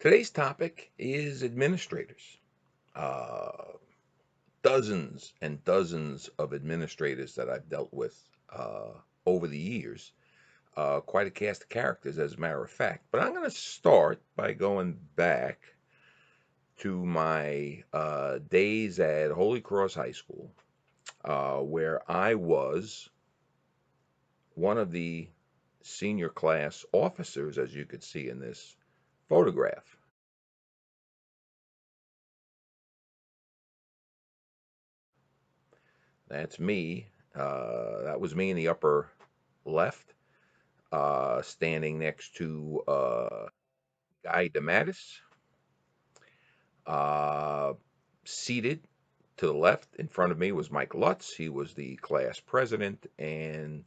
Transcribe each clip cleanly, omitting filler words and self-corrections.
Today's topic is administrators. Uh, Dozens and dozens of administrators that I've dealt with over the years. Quite a cast of characters, as a matter of fact. But I'm going to start by going back to my days at Holy Cross High School, where I was one of the senior class officers, as you could see in this photograph. That's me. That was me in the upper left, standing next to Guy DeMattis. Uh, Seated to the left in front of me was Mike Lutz. He was the class president, and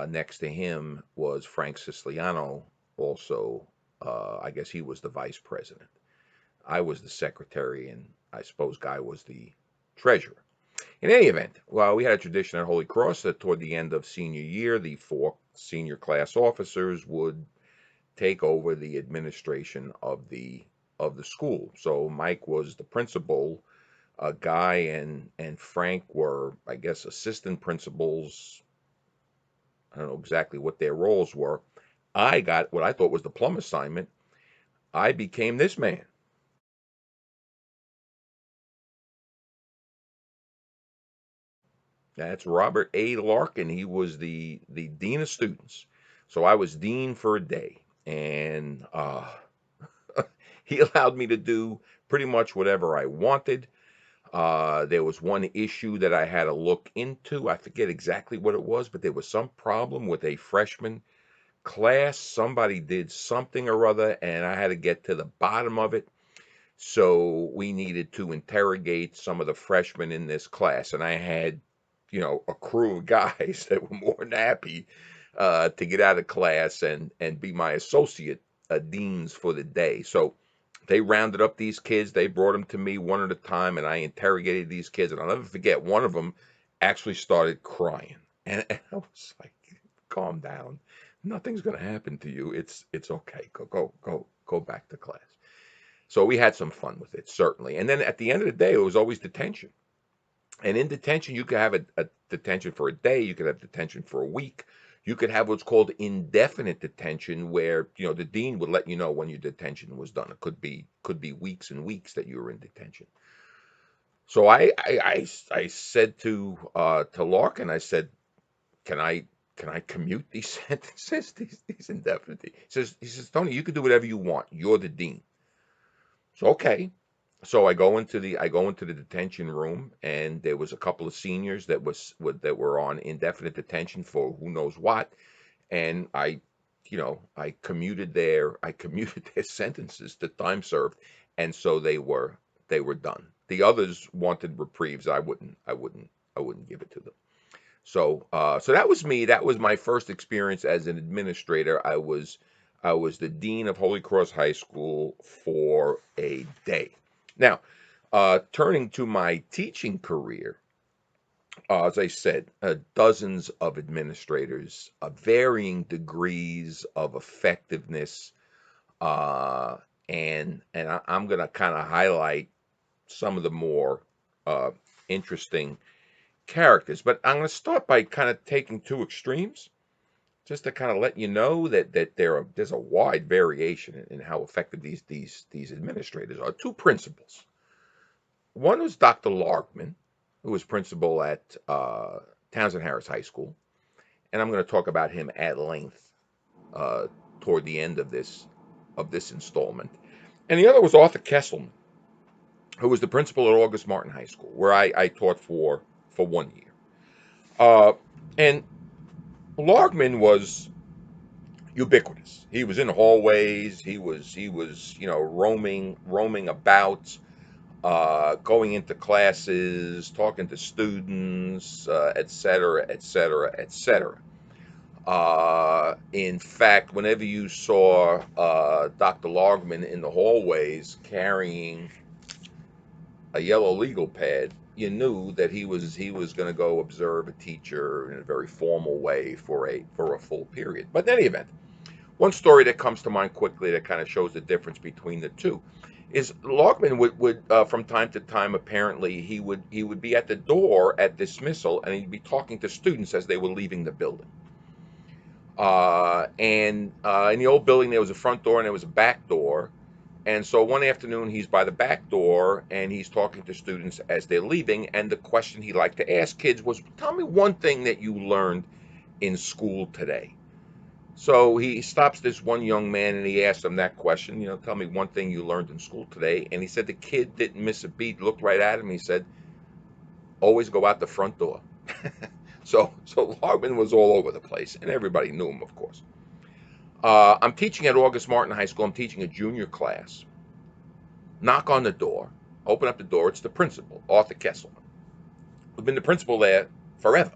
next to him was Frank Siciliano, also. I guess he was the vice president. I was the secretary, and I suppose Guy was the treasurer. In any event, well, we had a tradition at Holy Cross that toward the end of senior year, the four senior class officers would take over the administration of the school. So Mike was the principal. Guy and Frank were, I guess, assistant principals. I don't know exactly what their roles were. I got what I thought was the plum assignment. I became this man. That's Robert A. Larkin. He was the dean of students. So I was dean for a day, and he allowed me to do pretty much whatever I wanted. There was one issue that I had to look into. I forget exactly what it was, but there was some problem with a freshman class. Somebody did something or other, and I had to get to the bottom of it. So we needed to interrogate some of the freshmen in this class, and I had, a crew of guys that were more than happy to get out of class and be my associate deans for the day. So they rounded up these kids. They brought them to me one at a time, and I interrogated these kids. And I'll never forget, one of them actually started crying, and I was like, "Calm down. Nothing's going to happen to you. It's okay. Go back to class." So we had some fun with it, certainly. And then at the end of the day, it was always detention. And in detention, you could have a detention for a day, you could have detention for a week, you could have what's called indefinite detention, where the dean would let you know when your detention was done. It could be weeks and weeks that you were in detention. So I said to Larkin, I said, can I commute these sentences, these indefinite? He says, Tony, you can do whatever you want. You're the dean. So okay. So I go into the detention room, and there was a couple of seniors that were on indefinite detention for who knows what, and I commuted their sentences to time served, and so they were done. The others wanted reprieves. I wouldn't give it to them. So that was me. That was my first experience as an administrator. I was the dean of Holy Cross High School for a day. Now, turning to my teaching career, as I said, dozens of administrators, varying degrees of effectiveness, uh, and I'm going to kind of highlight some of the more uh, interesting characters. But I'm going to start by kind of taking two extremes, just to kind of let you know that there's a wide variation in how effective these administrators are. Two principals. One was Dr. Larkman, who was principal at Townsend Harris High School, and I'm going to talk about him at length uh, toward the end of this installment. And the other was Arthur Kesselman, who was the principal at August Martin High School, where I taught for 1 year. Uh, and Larkman was ubiquitous. He was in hallways. He was roaming about, going into classes, talking to students, et cetera, et cetera, et cetera. In fact, whenever you saw Dr. Logman in the hallways carrying a yellow legal pad, you knew that he was going to go observe a teacher in a very formal way for a full period. But in any event, one story that comes to mind quickly that kind of shows the difference between the two is Logman would from time to time, apparently he would be at the door at dismissal, and he'd be talking to students as they were leaving the building. And in the old building, there was a front door and there was a back door. And so one afternoon, he's by the back door and he's talking to students as they're leaving. And the question he liked to ask kids was, "Tell me one thing that you learned in school today." So he stops this one young man and he asks him that question, "Tell me one thing you learned in school today." And he said the kid didn't miss a beat, looked right at him. He said, "Always go out the front door." So Logman was all over the place, and everybody knew him, of course. I'm teaching at August Martin High School. I'm teaching a junior class. Knock on the door. Open up the door. It's the principal, Arthur Kesselman, who's been the principal there forever.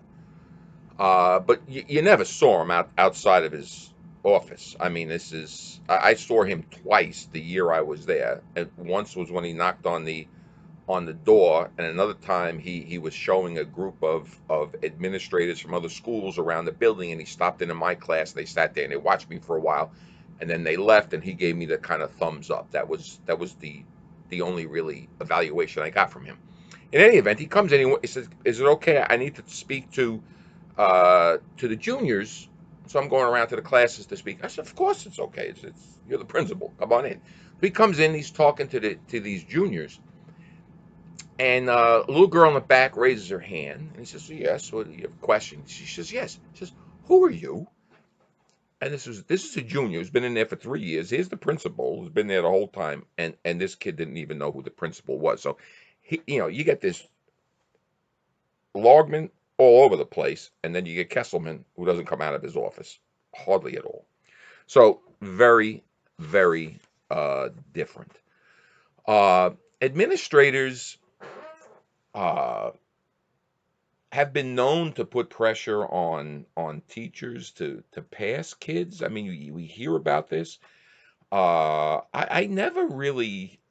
But you never saw him outside of his office. I mean, I saw him twice the year I was there. And once was when he knocked on the door, and another time he was showing a group of administrators from other schools around the building, and he stopped into my class, and they sat there and they watched me for a while, and then they left, and he gave me the kind of thumbs up. That was the only really evaluation I got from him. In any event, he comes in, he says, "Is it okay? I need to speak to the juniors." So I'm going around to the classes to speak. I said, "Of course it's okay. It's you're the principal. Come on in." He comes in, he's talking to these juniors, and a little girl in the back raises her hand, and he says, "Yes, what do you have a question?" She says, "Yes." She says, "Who are you?" And this is a junior who's been in there for 3 years. Here's the principal who's been there the whole time, and this kid didn't even know who the principal was. So you get this Logman all over the place, and then you get Kesselman who doesn't come out of his office hardly at all. So very, very different. Administrators uh, have been known to put pressure on teachers to pass kids. I mean, we hear about this. I never really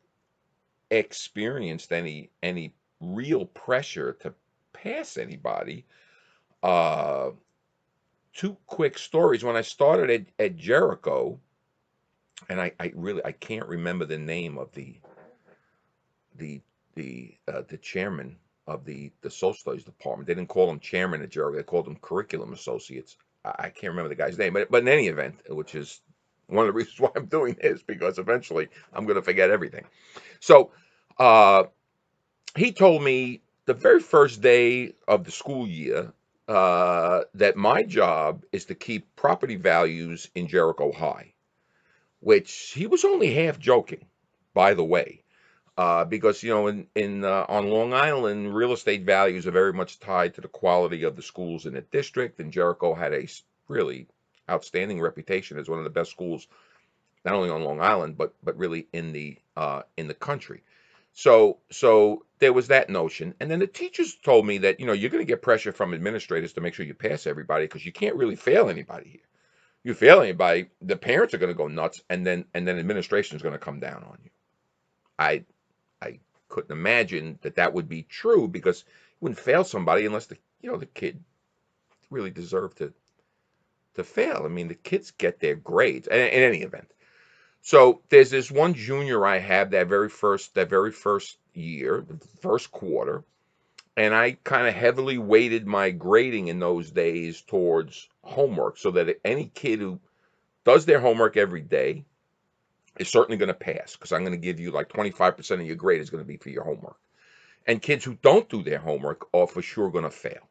experienced any real pressure to pass anybody. Uh, Two quick stories. When I started at Jericho, and I can't remember the name of the the chairman of the social studies department. They didn't call him chairman at Jericho. They called him curriculum associates. I can't remember the guy's name, but in any event, which is one of the reasons why I'm doing this, because eventually I'm going to forget everything. So uh, he told me the very first day of the school year that my job is to keep property values in Jericho high, which he was only half joking, by the way, because in on Long Island, real estate values are very much tied to the quality of the schools in the district, and Jericho had a really outstanding reputation as one of the best schools, not only on Long Island but really in the country. So there was that notion, and then the teachers told me that you're going to get pressure from administrators to make sure you pass everybody because you can't really fail anybody here. You fail anybody, the parents are going to go nuts, and then administration is going to come down on you. I I couldn't imagine that would be true because you wouldn't fail somebody unless the kid really deserved to fail. I mean, the kids get their grades in any event. So there's this one junior I have that very first year, the first quarter, and I kind of heavily weighted my grading in those days towards homework, so that any kid who does their homework every day is certainly going to pass, because I'm going to give you like 25% of your grade is going to be for your homework. And kids who don't do their homework are for sure going to fail.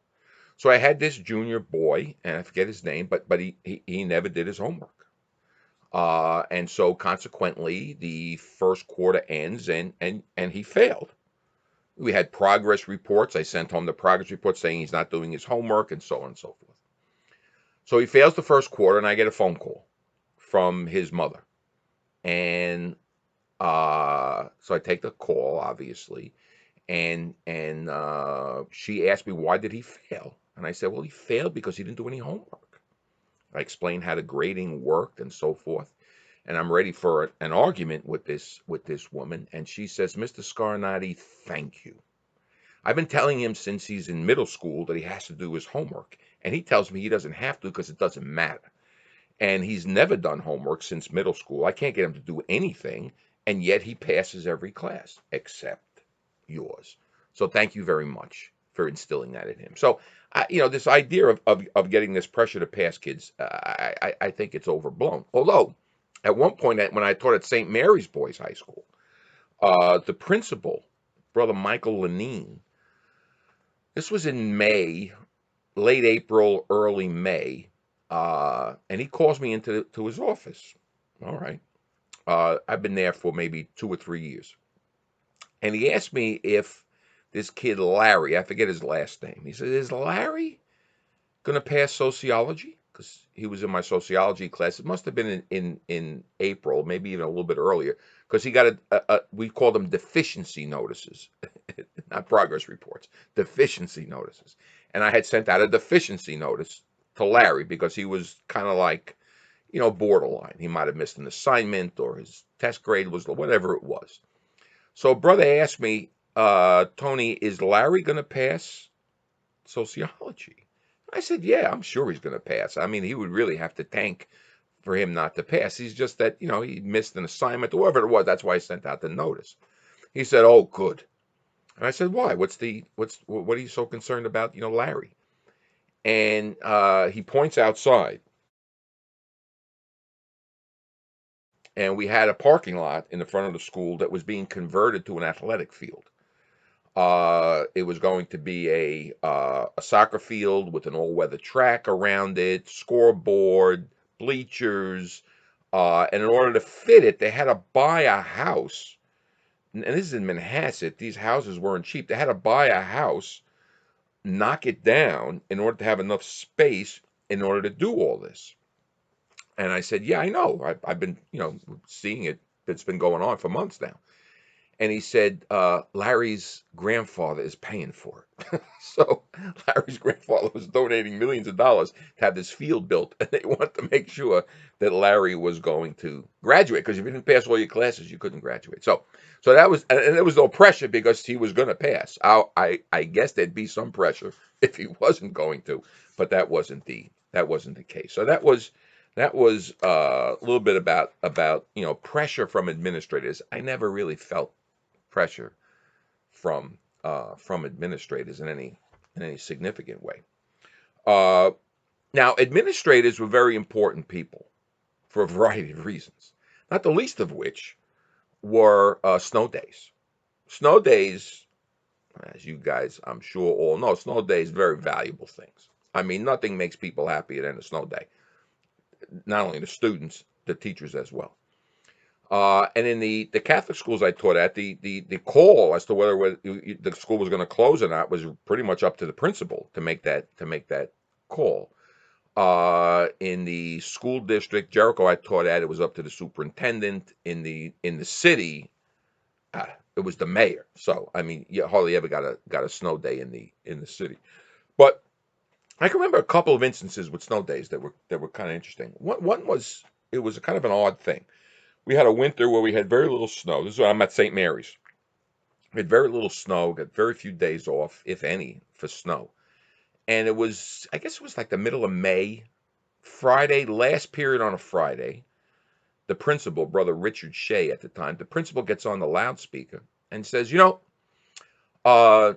So I had this junior boy, and I forget his name, but he never did his homework. And so consequently, the first quarter ends, and he failed. We had progress reports. I sent home the progress report saying he's not doing his homework, and so on and so forth. So he fails the first quarter, and I get a phone call from his mother. And so I take the call, obviously, and she asked me, why did he fail? And I said, well, he failed because he didn't do any homework. I explained how the grading worked and so forth. And I'm ready for an argument with this woman. And she says, Mr. Scarnati, thank you. I've been telling him since he's in middle school that he has to do his homework. And he tells me he doesn't have to because it doesn't matter. and he's never done homework since middle school. I can't get him to do anything, and yet he passes every class except yours. So thank you very much for instilling that in him. So, this idea of getting this pressure to pass kids, I think it's overblown. Although, at one point when I taught at St. Mary's Boys High School, the principal, Brother Michael Lenine, this was in May, late April, early May, and he calls me into to his office. All right. I've been there for maybe 2 or 3 years. And he asked me if this kid, Larry, I forget his last name. He said, "Is Larry going to pass sociology?" Because he was in my sociology class. It must have been in April, maybe even a little bit earlier, because he got we called them deficiency notices, not progress reports, deficiency notices. And I had sent out a deficiency notice to Larry because he was kind of like, borderline. He might have missed an assignment or his test grade was whatever it was. So brother asked me, Tony, is Larry going to pass sociology? I said, yeah, I'm sure he's going to pass. I mean, he would really have to tank for him not to pass. He's just that, he missed an assignment or whatever it was. That's why I sent out the notice. He said, oh, good. And I said, why? What are you so concerned about, Larry? And he points outside, and we had a parking lot in the front of the school that was being converted to an athletic field. It was going to be a soccer field with an all-weather track around it, scoreboard, bleachers, and in order to fit it, they had to buy a house. And this is in Manhasset. These houses weren't cheap. They had to buy a house, knock it down in order to have enough space in order to do all this. And I said, yeah, I know. I've been, seeing it. It's been going on for months now. And he said, Larry's grandfather is paying for it. So Larry's grandfather was donating millions of dollars to have this field built, and they wanted to make sure that Larry was going to graduate, because if you didn't pass all your classes, you couldn't graduate. So that was, and there was no pressure because he was going to pass. I guess there'd be some pressure if he wasn't going to, but that wasn't the case. So that was a little bit about pressure from administrators. I never really felt pressure from administrators in any significant way. Uh, Now, administrators were very important people for a variety of reasons, not the least of which were snow days. Snow days, as you guys I'm sure all know, snow days very valuable things. I mean, nothing makes people happier than a snow day. Not only the students, the teachers as well. And in the Catholic schools I taught at, the call as to whether the school was going to close or not was pretty much up to the principal to make that call. In the school district Jericho I taught at, it was up to the superintendent. In the city, it was the mayor. So I mean, you hardly ever got a snow day in the city. But I can remember a couple of instances with snow days that were kind of interesting. One was, it was a kind of an odd thing. We had a winter where we had very little snow. This is when I'm at St. Mary's. We had very little snow, got very few days off, if any, for snow. And it was, I guess it was like the middle of May, Friday, last period on a Friday. The principal, Brother Richard Shea at the time, the principal gets on the loudspeaker and says, uh,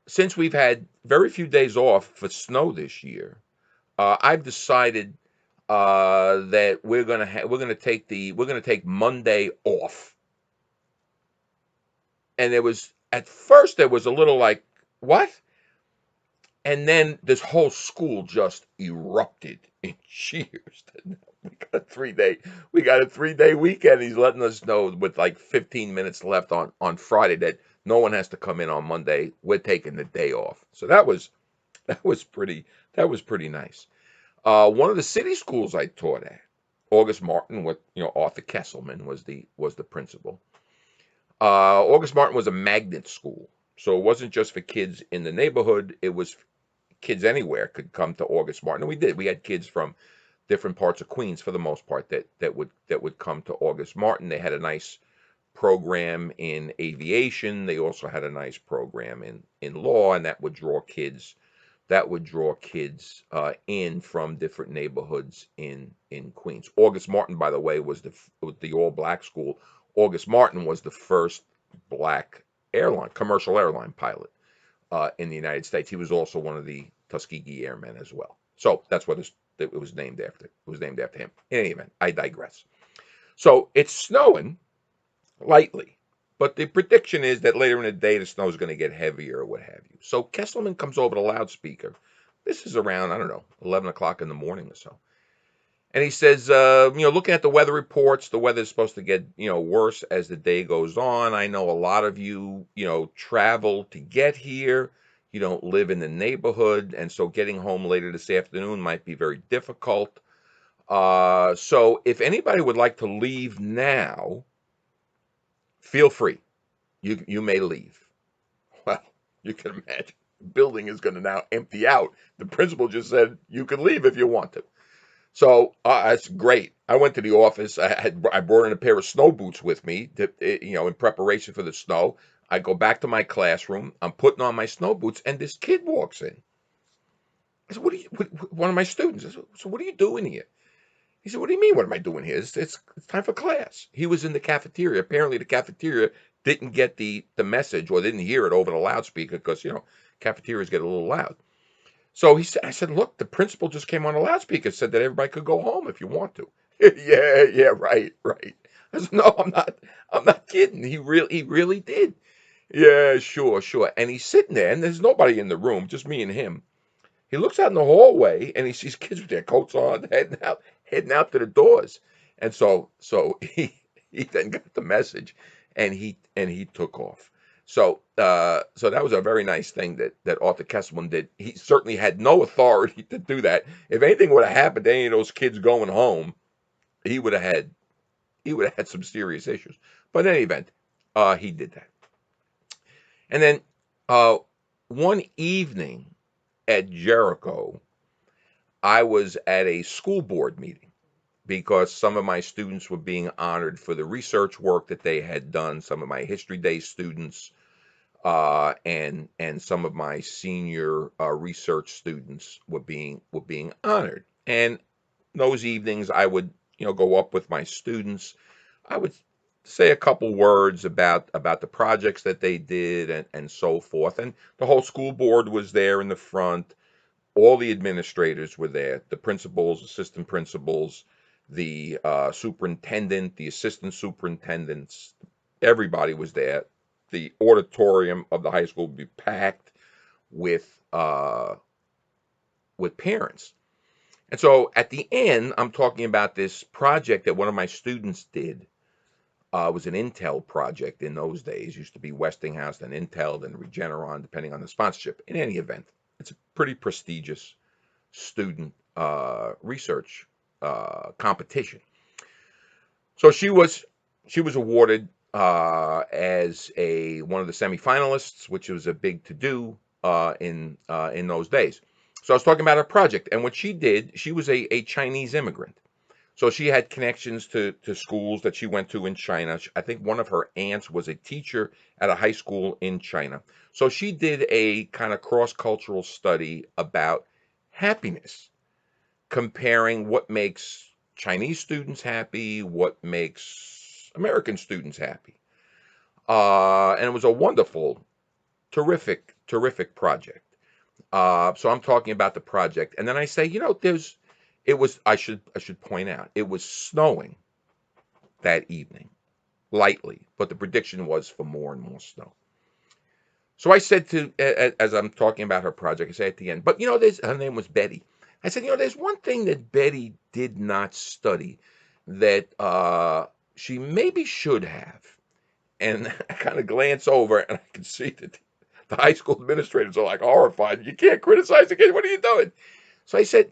since we've had very few days off for snow this year, I've decided that we're gonna take Monday off. And it was, at first there was a little like, what? And then this whole school just erupted in cheers. We got a 3-day weekend. He's letting us know with like 15 minutes left on Friday that no one has to come in on Monday. We're taking the day off. So that was pretty nice. One of the city schools I taught at, August Martin, with Arthur Kesselman was the principal. August Martin was a magnet school, so it wasn't just for kids in the neighborhood. It was kids anywhere could come to August Martin, and we did. We had kids from different parts of Queens, for the most part, that would come to August Martin. They had a nice program in aviation. They also had a nice program in law, and that would draw kids that would draw kids in from different neighborhoods in Queens. August Martin, by the way, was the all black school. August Martin was the first black commercial airline pilot in the United States. He was also one of the Tuskegee Airmen as well. So that's what it was named after. It was named after him. In any event, I digress. So it's snowing lightly, but the prediction is that later in the day the snow is going to get heavier or what have you. So Kesselman comes over the loudspeaker. This is around, I don't know, 11 o'clock in the morning or so. And he says, looking at the weather reports, the weather is supposed to get, worse as the day goes on. I know a lot of you, travel to get here. You don't live in the neighborhood. And so getting home later this afternoon might be very difficult. So if anybody would like to leave now, feel free. You may leave. Well, you can imagine. The building is going to now empty out. The principal just said you can leave if you want to. So that's great. I went to the office. I brought in a pair of snow boots with me, in preparation for the snow. I go back to my classroom. I'm putting on my snow boots, and this kid walks in. I said, one of my students. I said, so what are you doing here? He said, what do you mean, what am I doing here? It's time for class. He was in the cafeteria. Apparently, the cafeteria didn't get the message or didn't hear it over the loudspeaker because, cafeterias get a little loud. So I said, look, the principal just came on the loudspeaker, said that everybody could go home if you want to. Yeah, right. I said, no, I'm not kidding. He really did. Yeah, sure. And he's sitting there, and there's nobody in the room, just me and him. He looks out in the hallway, and he sees kids with their coats on, heading out to the doors. And so he then got the message, and he took off. So that was a very nice thing that Arthur Kesselman did. He certainly had no authority to do that. If anything would have happened to any of those kids going home, he would have had some serious issues. But in any event, he did that. And then one evening at Jericho, I was at a school board meeting because some of my students were being honored for the research work that they had done. Some of my History Day students and some of my senior research students were being honored. And those evenings, I would go up with my students. I would say a couple words about the projects that they did and so forth. And the whole school board was there in the front. All the administrators were there, the principals, assistant principals, the superintendent, the assistant superintendents. Everybody was there. The auditorium of the high school would be packed with parents. And so at the end, I'm talking about this project that one of my students did. It was an Intel project in those days. It used to be Westinghouse, then Intel, then Regeneron, depending on the sponsorship. In any event, it's a pretty prestigious student research competition. So she was awarded as one of the semifinalists, which was a big to do in those days. So I was talking about her project, and what she did, she was a Chinese immigrant. So she had connections to schools that she went to in China. I think one of her aunts was a teacher at a high school in China. So she did a kind of cross-cultural study about happiness, comparing what makes Chinese students happy, what makes American students happy. And it was a wonderful, terrific project. So I'm talking about the project. And then I say, I should point out, it was snowing that evening, lightly, but the prediction was for more and more snow. So I said as I'm talking about her project, I say at the end, but her name was Betty. I said, there's one thing that Betty did not study that she maybe should have. And I kind of glance over and I can see that the high school administrators are like horrified. You can't criticize the kid. What are you doing? So I said,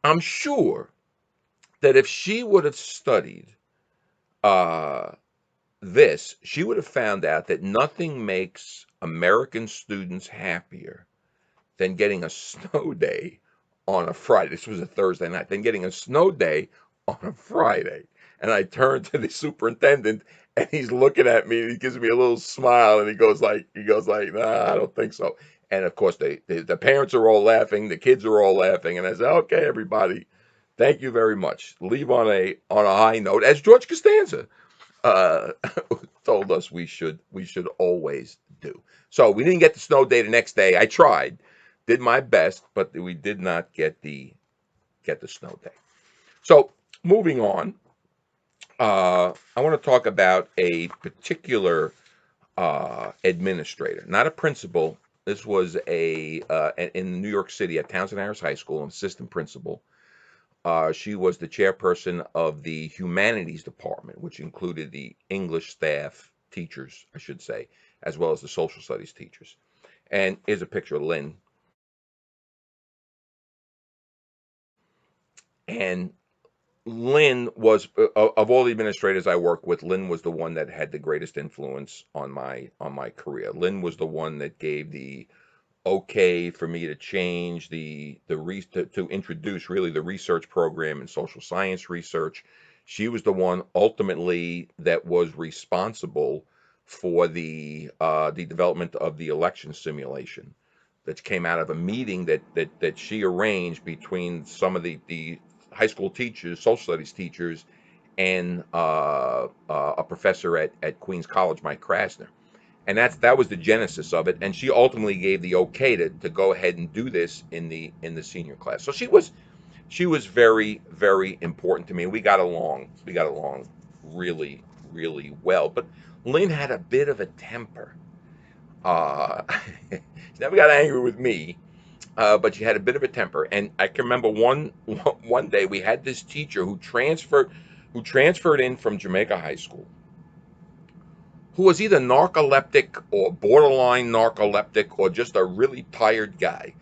I'm sure that if she would have studied this, she would have found out that nothing makes American students happier than getting a snow day on a Friday. This was a Thursday night. Than getting a snow day on a Friday. And I turned to the superintendent, and he's looking at me, and he gives me a little smile, and he goes like, nah, I don't think so. And of course, the parents are all laughing, the kids are all laughing, and I said, "Okay, everybody, thank you very much. Leave on a high note," as George Costanza uh, told us we should always do. So we didn't get the snow day the next day. I tried, did my best, but we did not get the snow day. So moving on, I want to talk about a particular administrator, not a principal. This was in New York City at Townsend Harris High School, an assistant principal. She was the chairperson of the humanities department, which included the English staff, teachers, I should say, as well as the social studies teachers. And here's a picture of Lynn. And Lynn was of all the administrators I worked with, Lynn was the one that had the greatest influence on my career. Lynn was the one that gave the okay for me to change to introduce really the research program in social science research. She was the one ultimately that was responsible for the development of the election simulation that came out of a meeting that she arranged between some of the high school teachers, social studies teachers, and a professor at Queens College, Mike Krasner. And that was the genesis of it. And she ultimately gave the okay to go ahead and do this in the senior class. So she was very, very important to me. We got along. We got along really, really well. But Lynn had a bit of a temper. Uh, she never got angry with me, but she had a bit of a temper. And I can remember one day we had this teacher who transferred in from Jamaica High School, who was either narcoleptic or borderline narcoleptic or just a really tired guy.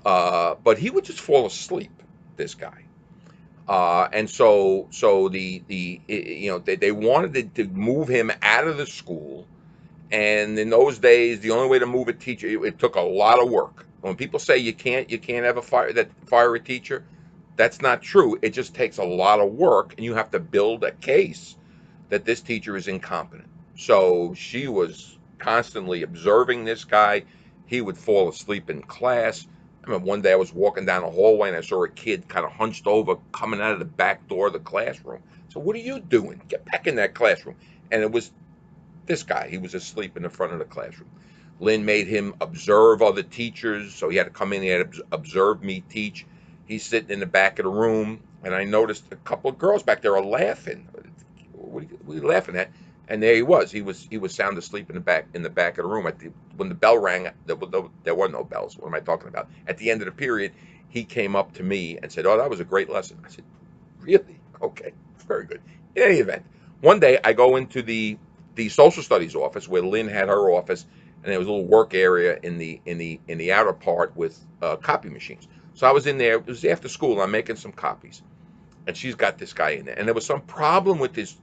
But he would just fall asleep. This guy. And so they wanted to move him out of the school. And in those days, the only way to move a teacher, it took a lot of work. When people say you can't have fire a teacher, that's not true. It just takes a lot of work, and you have to build a case that this teacher is incompetent. So she was constantly observing this guy. He would fall asleep in class. I remember one day I was walking down a hallway and I saw a kid kind of hunched over coming out of the back door of the classroom. So, what are you doing? Get back in that classroom. And it was this guy. He was asleep in the front of the classroom. Lynn made him observe other teachers, so he had to come in. He had to observe me teach. He's sitting in the back of the room, and I noticed a couple of girls back there are laughing. What are you laughing at? And there he was. He was sound asleep in the back of the room. When the bell rang, there were no bells. What am I talking about? At the end of the period, he came up to me and said, "Oh, that was a great lesson." I said, "Really? Okay, very good." In any event, one day I go into the social studies office where Lynn had her office, and there was a little work area in the outer part with copy machines. So I was in there. It was after school. And I'm making some copies, and she's got this guy in there, and there was some problem with his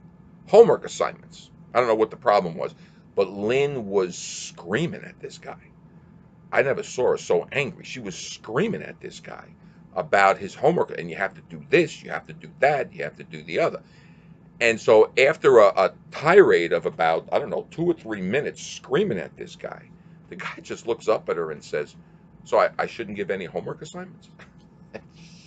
homework assignments. I don't know what the problem was, but Lynn was screaming at this guy. I never saw her so angry. She was screaming at this guy about his homework, and you have to do this, you have to do that, you have to do the other. And so after a tirade of about, I don't know, 2 or 3 minutes screaming at this guy, the guy just looks up at her and says, "So I shouldn't give any homework assignments?"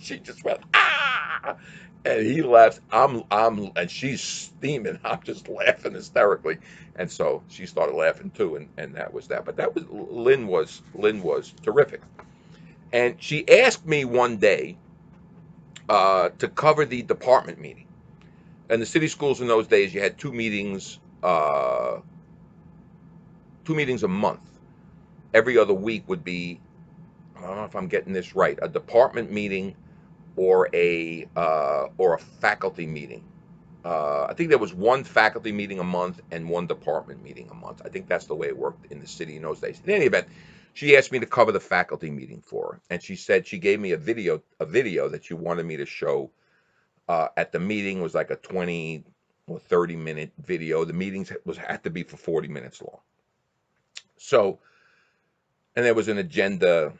She just went, "Ah!" And he laughs. And she's steaming. I'm just laughing hysterically. And so she started laughing too. And that was that. But Lynn was terrific. And she asked me one day to cover the department meeting. And the city schools in those days, you had two meetings a month. Every other week would be, I don't know if I'm getting this right, a department meeting or a faculty meeting. I think there was one faculty meeting a month and one department meeting a month. I think that's the way it worked in the city in those days. In any event, she asked me to cover the faculty meeting for her, and she said she gave me a video that she wanted me to show at the meeting. It was like a 20 or 30-minute video. The meetings had to be for 40 minutes long. So, and there was an agenda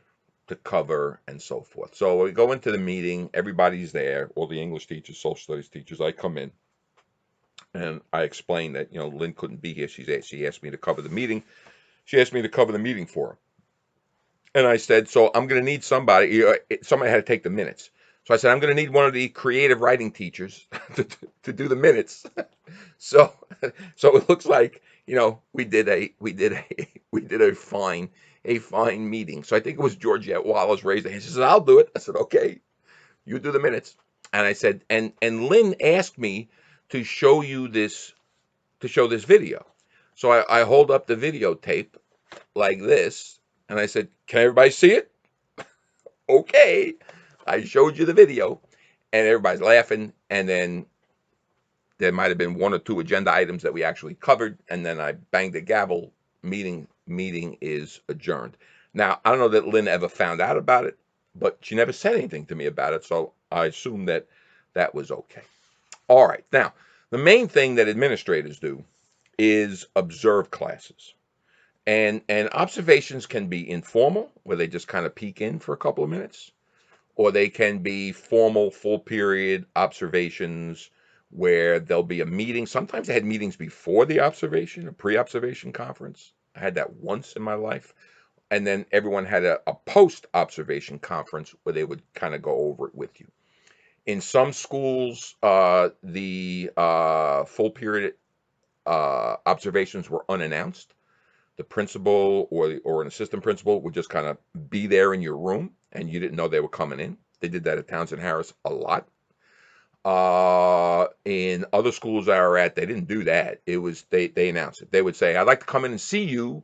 to cover and so forth. So we go into the meeting. Everybody's there. All the English teachers, social studies teachers. I come in and I explain that Lynn couldn't be here. She asked me to cover the meeting. She asked me to cover the meeting for her. And I said, so I'm going to need somebody. Somebody had to take the minutes. So I said, I'm going to need one of the creative writing teachers to do the minutes. So, so it looks like we did a fine meeting. So I think it was Georgette Wallace raised her hand. She says, "I'll do it." I said, "Okay, you do the minutes." And I said, and Lynn asked me to show you this to show this video. So I hold up the videotape like this, and I said, "Can everybody see it?" Okay. I showed you the video, and everybody's laughing. And then there might have been one or two agenda items that we actually covered, and then I banged the gavel. Meeting is adjourned. Now I don't know that Lynn ever found out about it, but she never said anything to me about it, so I assume that that was okay. All right. Now the main thing that administrators do is observe classes. And observations can be informal, where they just kind of peek in for a couple of minutes, or they can be formal, full period observations where there'll be a meeting. Sometimes I had meetings before the observation, a pre observation conference. I had that once in my life. And then everyone had a post observation conference where they would kind of go over it with you. In some schools, the full period observations were unannounced. The principal or an assistant principal would just kind of be there in your room, and you didn't know they were coming in. They did that at Townsend Harris a lot. In other schools I were at, they didn't do that. It was they announced it. They would say, "I'd like to come in and see you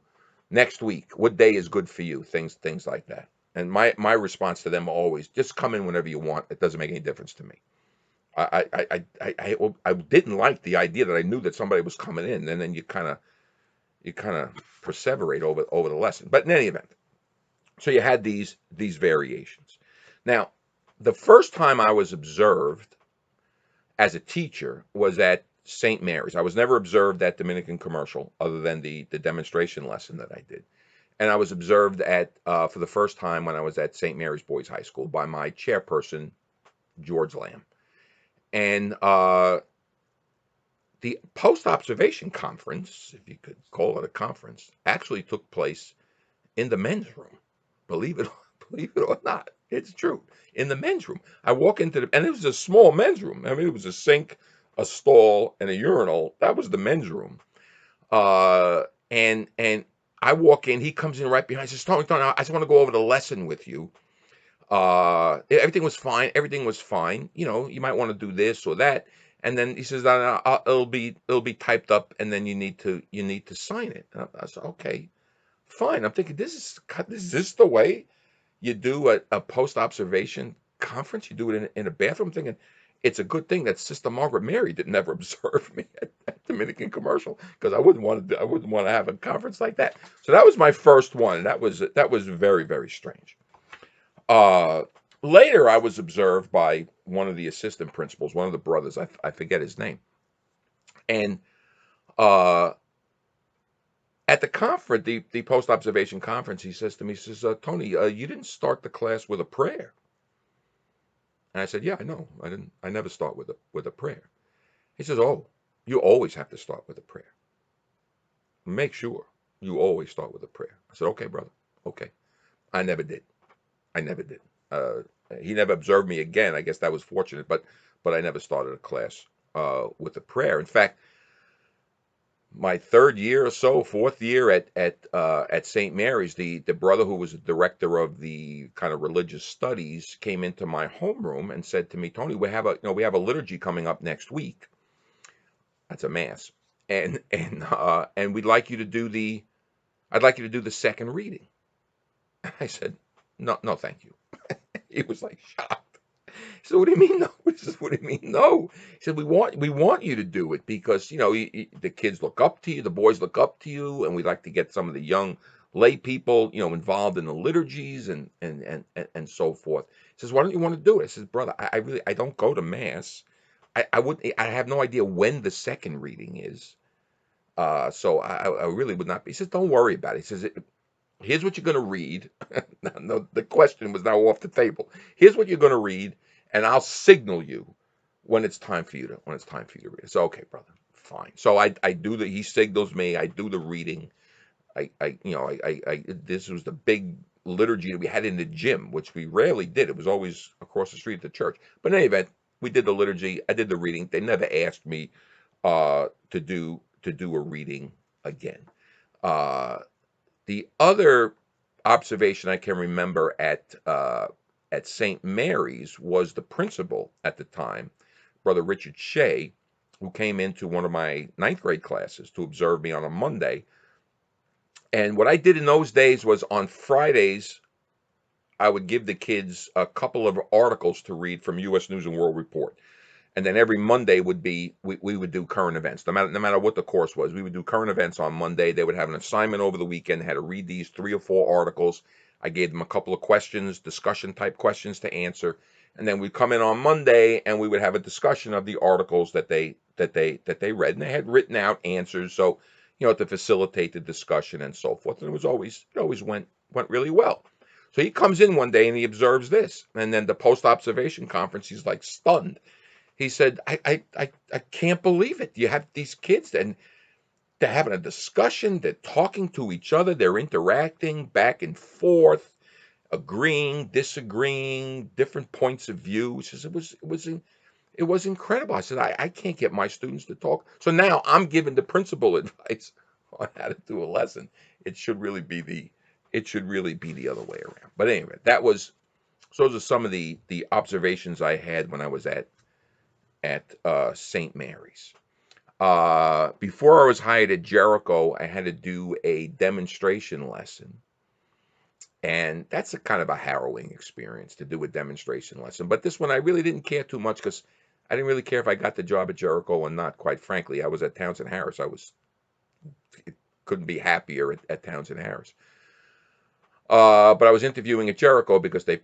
next week. What day is good for you?" Things like that. And my response to them always, just come in whenever you want. It doesn't make any difference to me. I didn't like the idea that I knew that somebody was coming in, and then you kind of perseverate over the lesson. But in any event, so you had these variations. Now, the first time I was observed as a teacher was at St. Mary's. I was never observed at Dominican Commercial, other than the demonstration lesson that I did. And I was observed at for the first time when I was at St. Mary's Boys High School by my chairperson, George Lamb. And the post observation conference, if you could call it a conference, actually took place in the men's room. Believe it, believe it or not, it's true. In the men's room, I walk into and it was a small men's room. I mean, it was a sink, a stall, and a urinal. That was the men's room. And I walk in. He comes in right behind. He says, "Tony, I just want to go over the lesson with you." Everything was fine. Everything was fine. You might want to do this or that. And then he says, "No, no, it'll be typed up, and then you need to sign it." And I said, "Okay, fine." I'm thinking, is this the way you do a post observation conference? You do it in a bathroom. I'm thinking it's a good thing that Sister Margaret Mary didn't ever observe me at Dominican Commercial, because I wouldn't want to have a conference like that. So that was my first one. That was very, very strange. Uh, Later, I was observed by one of the assistant principals, one of the brothers. I forget his name. And uh, at the conference, the post observation conference, he says to me, he says, "Tony, you didn't start the class with a prayer." And I said, "Yeah, I know. I didn't. I never start with a prayer." He says, "Oh, you always have to start with a prayer. Make sure you always start with a prayer." I said, "Okay, brother. Okay." I never did. I never did. Uh, he never observed me again. I guess that was fortunate, but I never started a class with a prayer. In fact, my third year or so, fourth year at St. Mary's, the brother who was the director of the kind of religious studies came into my homeroom and said to me, "Tony, we have a liturgy coming up next week. That's a mass, and we'd like you to do the I'd like you to do the second reading." I said, "No, no, thank you." He was like shocked. He said, "What do you mean no?" He says, "What do you mean no?" He said, "We want you to do it because the kids look up to you, the boys look up to you, and we'd like to get some of the young lay people involved in the liturgies and so forth." He says, "Why don't you want to do it?" I says, "Brother, I really I don't go to mass. I have no idea when the second reading is. So I really would not be." He says, "Don't worry about it." He says, "Here's what you're going to read." No, the question was now off the table. "Here's what you're going to read, and I'll signal you when it's time for you to read." So, okay, brother, fine. So I do he signals me. I do the reading. I this was the big liturgy that we had in the gym, which we rarely did. It was always across the street at the church. But in any event, we did the liturgy. I did the reading. They never asked me to do a reading again. Uh, the other observation I can remember at St. Mary's was the principal at the time, Brother Richard Shea, who came into one of my ninth grade classes to observe me on a Monday. And what I did in those days was on Fridays, I would give the kids a couple of articles to read from U.S. News and World Report. And then every Monday would be we would do current events. No matter what the course was, we would do current events on Monday. They would have an assignment over the weekend, had to read these 3 or 4 articles. I gave them a couple of questions, discussion type questions to answer, and then we'd come in on Monday and we would have a discussion of the articles that they read, and they had written out answers, so to facilitate the discussion and so forth. And it always went really well. So he comes in one day and he observes this, and then the post observation conference, he's like stunned. He said, I can't believe it. You have these kids and they're having a discussion. They're talking to each other. They're interacting back and forth, agreeing, disagreeing, different points of view. He says it was incredible. I said, I can't get my students to talk. So now I'm giving the principal advice on how to do a lesson. It should really be the other way around. But anyway, those are some of the observations I had when I was at St. Mary's. Before I was hired at Jericho, I had to do a demonstration lesson. And that's a kind of a harrowing experience to do a demonstration lesson. But this one, I really didn't care too much because I didn't really care if I got the job at Jericho or not, quite frankly. I was at Townsend Harris. Couldn't be happier at Townsend Harris. But I was interviewing at Jericho because they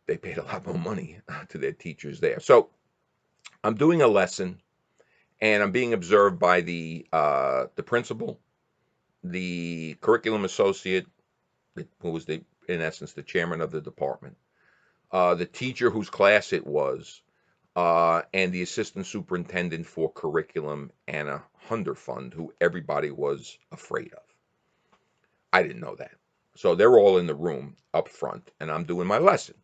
paid a lot more money to their teachers there. So I'm doing a lesson, and I'm being observed by the principal, the curriculum associate, who was in essence the chairman of the department, the teacher whose class it was, and the assistant superintendent for curriculum, Anna Hunderfund, who everybody was afraid of. I didn't know that. So they're all in the room up front, and I'm doing my lesson.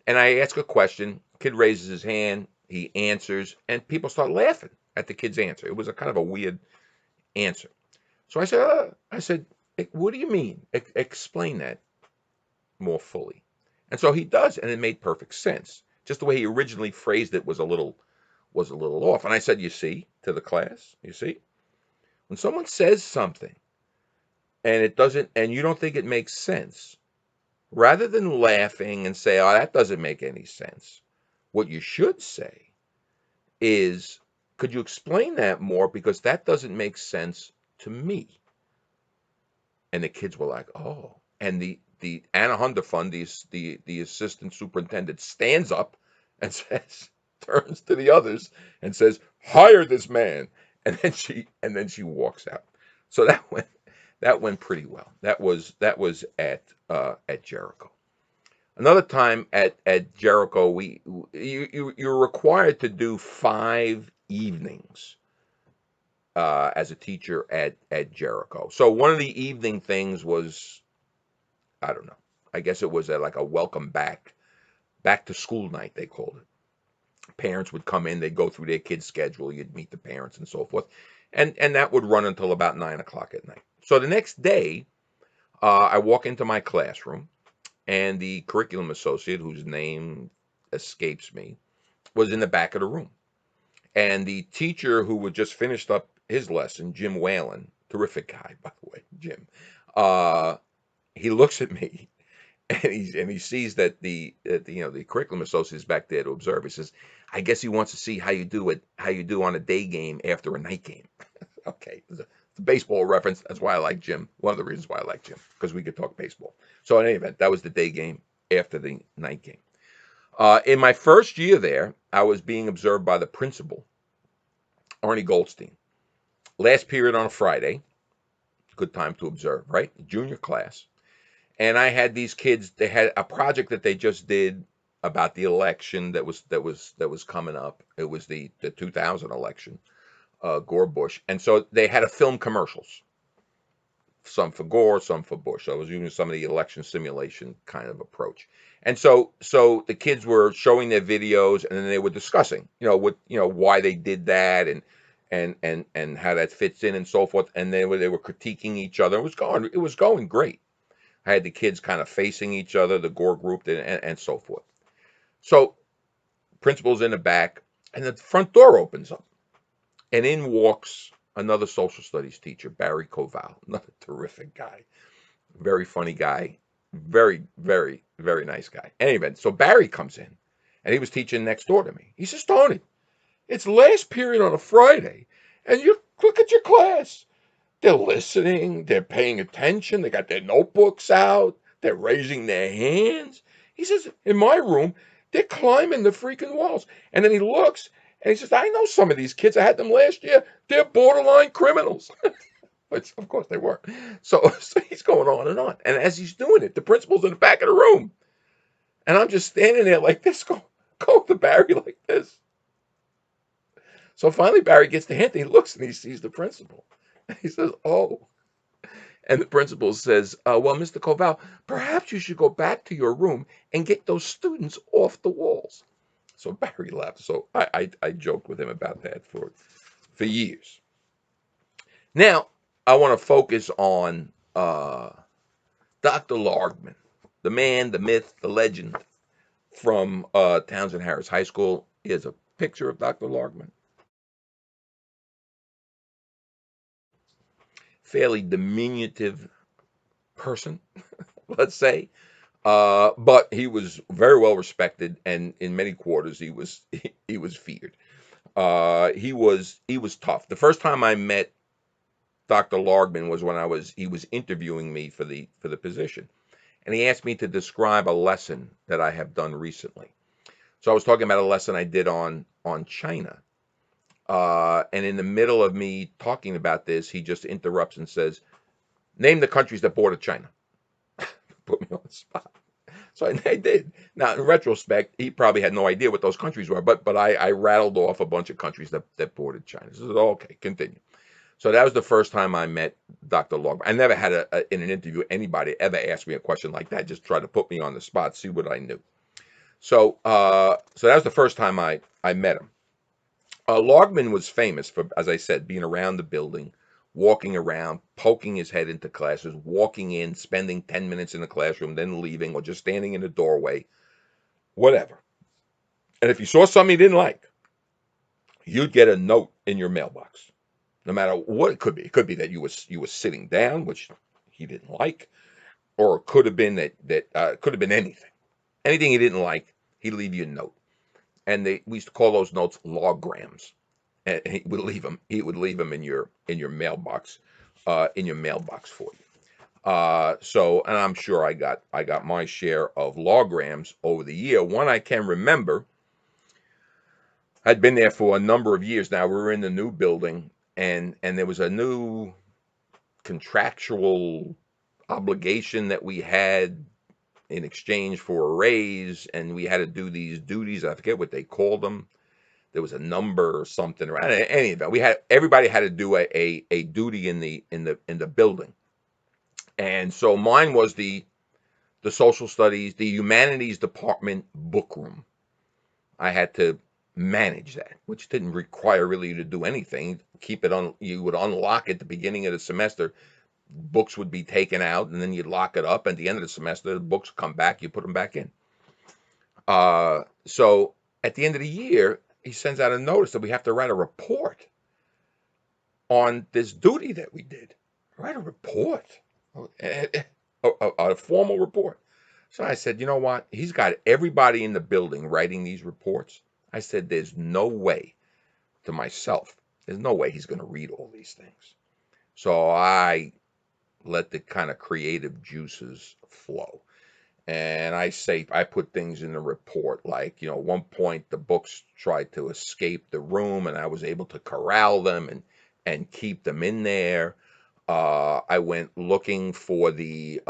And I ask a question. Kid raises his hand. He answers, and people start laughing at the kid's answer. It was a kind of a weird answer. So I said, what do you mean? Explain that more fully. And so he does, and it made perfect sense. Just the way he originally phrased it was a little off. And I said, you see, to the class, you see, when someone says something and it doesn't, and you don't think it makes sense, rather than laughing and say, oh, that doesn't make any sense, what you should say is, could you explain that more? Because that doesn't make sense to me. And the kids were like, oh. And the Anna Hunderfund, the assistant superintendent, stands up and turns to the others and says, hire this man. And then she walks out. So that went pretty well. That was at Jericho. Another time at Jericho, you're required to do 5 evenings as a teacher at Jericho. So one of the evening things was, I don't know, I guess it was like a welcome back to school night, they called it. Parents would come in, they'd go through their kids' schedule, you'd meet the parents and so forth, and that would run until about 9 o'clock at night. So the next day, I walk into my classroom, and the curriculum associate, whose name escapes me, was in the back of the room. And the teacher who had just finished up his lesson, Jim Whalen, terrific guy, by the way, Jim, he looks at me and he sees that the curriculum associate is back there to observe. He says, I guess he wants to see how you do on a day game after a night game. Okay, it's a baseball reference. That's why I like Jim. One of the reasons why I like Jim, because we could talk baseball. So in any event, that was the day game after the night game. In my first year there, I was being observed by the principal, Arnie Goldstein. Last period on a Friday, good time to observe, right? Junior class. And I had these kids, they had a project that they just did about the election that was coming up. It was the 2000 election, Gore Bush. And so they had to film commercials. some for Gore, some for Bush. So I was using some of the election simulation kind of approach. And so the kids were showing their videos, and then they were discussing, why they did that, and how that fits in and so forth. And they were critiquing each other. It was going great. I had the kids kind of facing each other, the Gore group, and so forth. So principal's in the back, and the front door opens up, and in walks another social studies teacher, Barry Koval, another terrific guy, very funny guy, very, very, very nice guy. Anyway, so Barry comes in, and he was teaching next door to me. He says, Tony, it's last period on a Friday, and you look at your class. They're listening, they're paying attention, they got their notebooks out, they're raising their hands. He says, in my room, they're climbing the freaking walls. And then he looks and he says, I know some of these kids. I had them last year. They're borderline criminals. Which, of course, they were. So he's going on and on. And as he's doing it, the principal's in the back of the room. And I'm just standing there like this, go to Barry like this. So finally, Barry gets the hint. And he looks and he sees the principal. And he says, oh. And the principal says, well, Mr. Koval, perhaps you should go back to your room and get those students off the walls. So Barry laughed. So I joked with him about that for years. Now, I want to focus on Dr. Largman, the man, the myth, the legend from Townsend Harris High School. Here's a picture of Dr. Largman. Fairly diminutive person, let's say. But he was very well respected, and in many quarters he was feared. He was tough. The first time I met Dr. Largman was when he was interviewing me for the position, and he asked me to describe a lesson that I have done recently. So I was talking about a lesson I did on China, and in the middle of me talking about this, he just interrupts and says, "Name the countries that border China." Put me on the spot. So I did. Now, in retrospect, he probably had no idea what those countries were, but I rattled off a bunch of countries that bordered China. So I said, okay, continue. So that was the first time I met Dr. Largman. I never had in an interview anybody ever ask me a question like that. Just try to put me on the spot, see what I knew. So that was the first time I met him. Largman was famous for, as I said, being around the building, walking around, poking his head into classes, walking in, spending 10 minutes in the classroom, then leaving, or just standing in the doorway, whatever. And if you saw something you didn't like, you'd get a note in your mailbox, no matter what it could be. It could be that you was sitting down, which he didn't like, or it could have been that could have been anything he didn't like. He'd leave you a note, and we used to call those notes loggrams. And he would leave them. He would leave them in your mailbox, for you. And I'm sure I got my share of loggrams over the year. One I can remember. I'd been there for a number of years now. We were in the new building, and there was a new contractual obligation that we had in exchange for a raise, and we had to do these duties. I forget what they called them. There was a number or something around any event. Everybody had to do a duty in the building, and so mine was the social studies, the humanities department book room. I had to manage that, which didn't require really you to do anything. Keep it on. You would unlock at the beginning of the semester. Books would be taken out, and then you'd lock it up. At the end of the semester, the books come back. You put them back in. So at the end of the year, he sends out a notice that we have to write a report on this duty that we did. Write a report, a formal report. So I said, you know what? He's got everybody in the building writing these reports. I said, there's no way, to myself, there's no way he's going to read all these things. So I let the kind of creative juices flow. And I put things in the report like, at one point the books tried to escape the room, and I was able to corral them and keep them in there. I went looking for the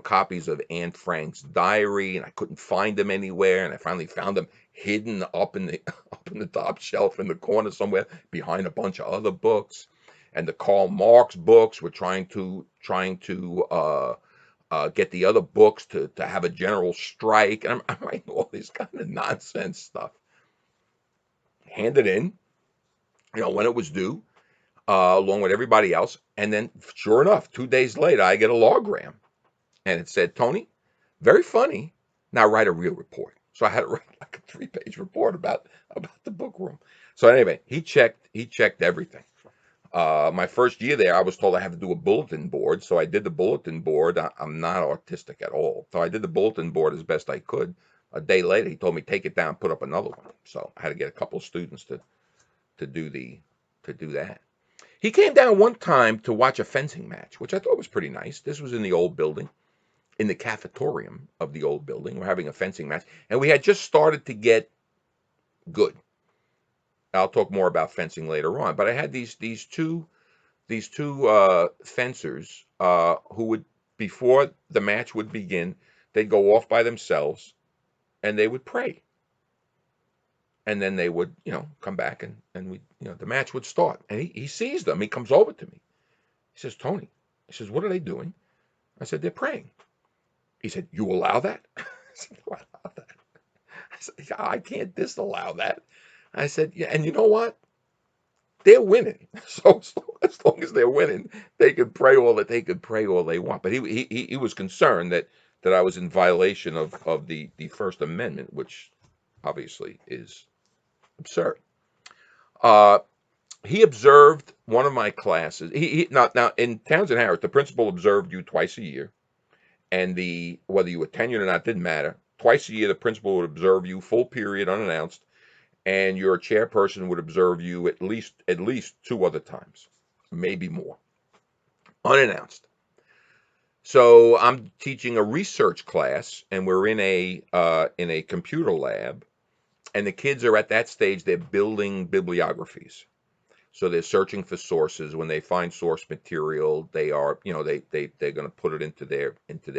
copies of Anne Frank's diary, and I couldn't find them anywhere. And I finally found them hidden up in the top shelf in the corner somewhere behind a bunch of other books. and the Karl Marx books were trying to get the other books to have a general strike. And I'm writing all this kind of nonsense stuff. Hand it in, when it was due, along with everybody else. And then, sure enough, 2 days later, I get a logram, and it said, "Tony, very funny. Now write a real report." So I had to write like a 3-page report about the book room. So anyway, he checked everything. My first year there, I was told I had to do a bulletin board, so I did the bulletin board. I'm not artistic at all, so I did the bulletin board as best I could. A day later, he told me take it down, put up another one. So I had to get a couple of students to do the to do that. He came down one time to watch a fencing match, which I thought was pretty nice. This was in the old building, in the cafetorium of the old building. We're having a fencing match, and we had just started to get good. I'll talk more about fencing later on, but I had these two fencers who would, before the match would begin, they'd go off by themselves and they would pray, and then they would come back, and we the match would start, and he sees them. He comes over to me. He says, "Tony," he says, "what are they doing?" I said, "They're praying." He said, "You allow that?" I said, "No, I allow that." I said, "Yeah, I can't disallow that." I said, "Yeah, and you know what? They're winning. So as long as they're winning, they could pray all that they could pray all they want." But he was concerned that I was in violation of the First Amendment, which obviously is absurd. Uh, he observed one of my classes. Now in Townsend Harris, the principal observed you twice a year, and the whether you were tenured or not didn't matter. Twice a year, the principal would observe you full period, unannounced, and your chairperson would observe you at least 2 other times, maybe more, unannounced. So I'm teaching a research class, and we're in a computer lab, and the kids are at that stage. They're building bibliographies. So they're searching for sources. When they find source material, they are, they're going to put it into their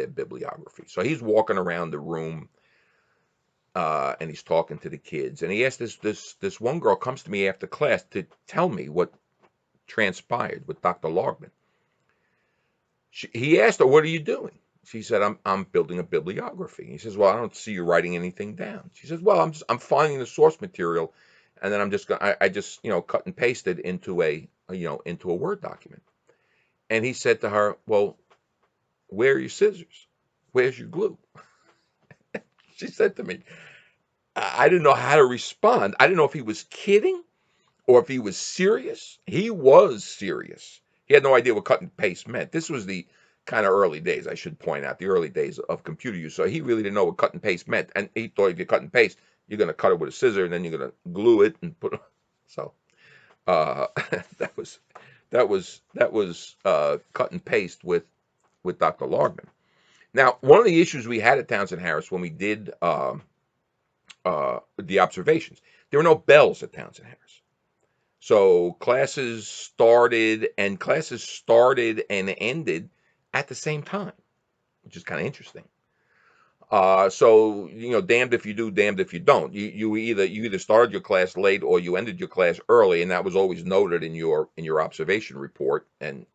bibliography. So he's walking around the room, and he's talking to the kids. And he asked this one girl comes to me after class to tell me what transpired with Dr. Logman. He asked her, "What are you doing?" She said, "I'm building a bibliography." He says, "Well, I don't see you writing anything down." She says, "Well, I'm finding the source material, and then I'm just going I just cut and paste it into a Word document." And he said to her, "Well, where are your scissors? Where's your glue?" She said to me, I didn't know how to respond. I didn't know if he was kidding or if he was serious. He was serious. He had no idea what cut and paste meant. This was the kind of early days, I should point out, the early days of computer use. So he really didn't know what cut and paste meant. And he thought if you cut and paste, you're going to cut it with a scissor and then you're going to glue it and put it. So uh, that was cut and paste with Dr. Logman. Now, one of the issues we had at Townsend Harris when we did the observations, there were no bells at Townsend Harris. So classes started and ended at the same time, which is kind of interesting. So damned if you do, damned if you don't. You either started your class late or you ended your class early, and that was always noted in your observation report, and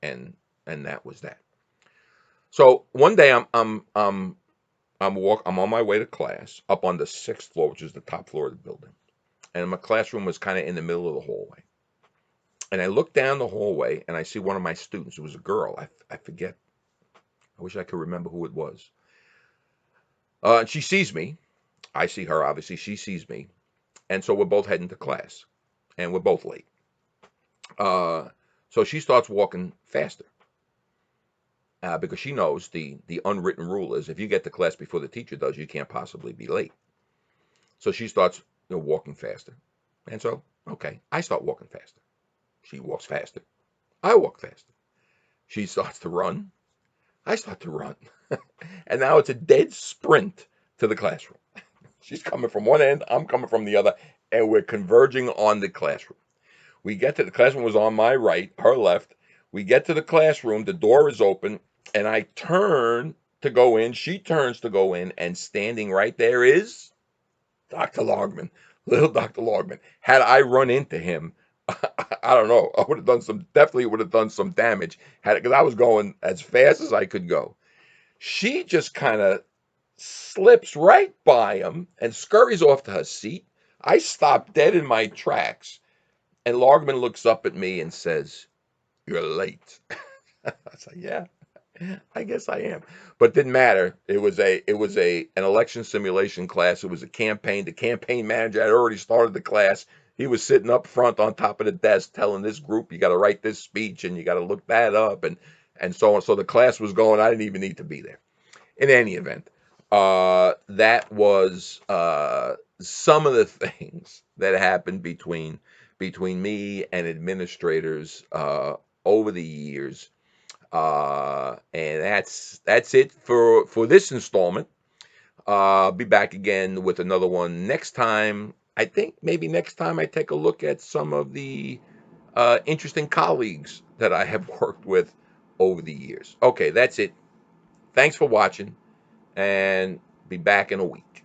that was that. So one day I'm on my way to class up on the 6th floor, which is the top floor of the building, and my classroom was kind of in the middle of the hallway. And I look down the hallway and I see one of my students. It was a girl. I forget. I wish I could remember who it was. And she sees me. I see her, obviously. She sees me. And so we're both heading to class. And we're both late. So she starts walking faster. Because she knows the unwritten rule is if you get to class before the teacher does, you can't possibly be late. So she starts walking faster. And so, okay, I start walking faster. She walks faster. I walk faster. She starts to run. I start to run. And now it's a dead sprint to the classroom. She's coming from one end, I'm coming from the other, and we're converging on the classroom. We get to the classroom was on my right, her left. We get to the classroom, the door is open, and I turn to go in. She turns to go in, and standing right there is Dr. Logman, little Dr. Logman. Had I run into him, I don't know. I would have done some, definitely would have done some damage had it, because I was going as fast as I could go. She just kind of slips right by him and scurries off to her seat. I stop dead in my tracks, and Largman looks up at me and says, "You're late." I said, "Yeah, I guess I am," but it didn't matter. It was an election simulation class. It was a campaign. The campaign manager had already started the class. He was sitting up front on top of the desk telling this group, "You got to write this speech and you got to look that up," and so on. So the class was going. I didn't even need to be there. In any event, that was some of the things that happened between me and administrators over the years, and that's it for this installment. I'll be back again with another one next time. I think maybe next time I take a look at some of the interesting colleagues that I have worked with over the years. Okay, that's it. Thanks for watching, and be back in a week.